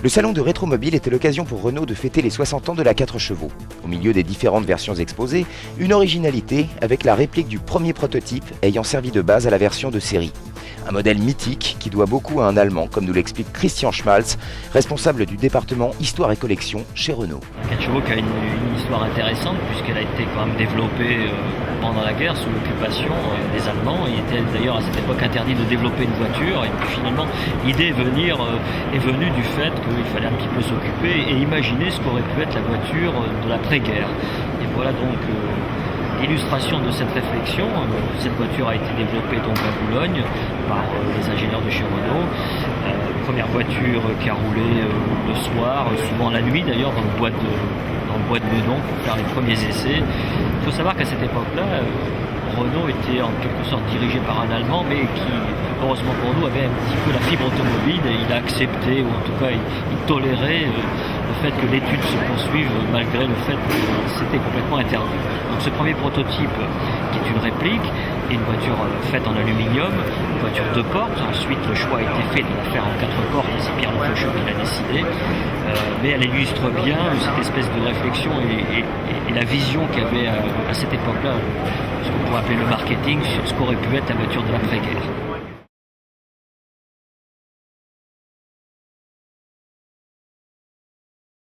Le salon de Rétromobile était l'occasion pour Renault de fêter les 60 ans de la 4 chevaux. Au milieu des différentes versions exposées, une originalité avec la réplique du premier prototype ayant servi de base à la version de série. Un modèle mythique qui doit beaucoup à un Allemand, comme nous l'explique Christian Schmalz, responsable du département Histoire et Collection chez Renault. Un 4 chevaux qui a une histoire intéressante puisqu'elle a été quand même développée pendant la guerre sous l'occupation des Allemands. Il était d'ailleurs à cette époque interdit de développer une voiture et puis finalement l'idée est venue du fait qu'il fallait un petit peu s'occuper et imaginer ce qu'aurait pu être la voiture de l'après-guerre. Et voilà donc l'illustration de cette réflexion. Cette voiture a été développée donc à Boulogne par les ingénieurs de chez Renault. Première voiture qui a roulé le soir, souvent la nuit d'ailleurs, dans le bois de Meudon pour faire les premiers essais. Il faut savoir qu'à cette époque-là, Renault était en quelque sorte dirigé par un Allemand, mais qui, heureusement pour nous, avait un petit peu la fibre automobile et il a accepté, ou en tout cas il tolérait le fait que l'étude se poursuive malgré le fait que c'était complètement interdit. Donc ce premier prototype, qui est une réplique, est une voiture faite en aluminium, une voiture 2 portes. Ensuite, le choix a été fait de la faire en 4 portes, et c'est Pierre Lefaucheux qui l'a décidé. Mais elle illustre bien cette espèce de réflexion et la vision qu'avait à cette époque-là, ce qu'on pourrait appeler le marketing, sur ce qu'aurait pu être la voiture de l'après-guerre.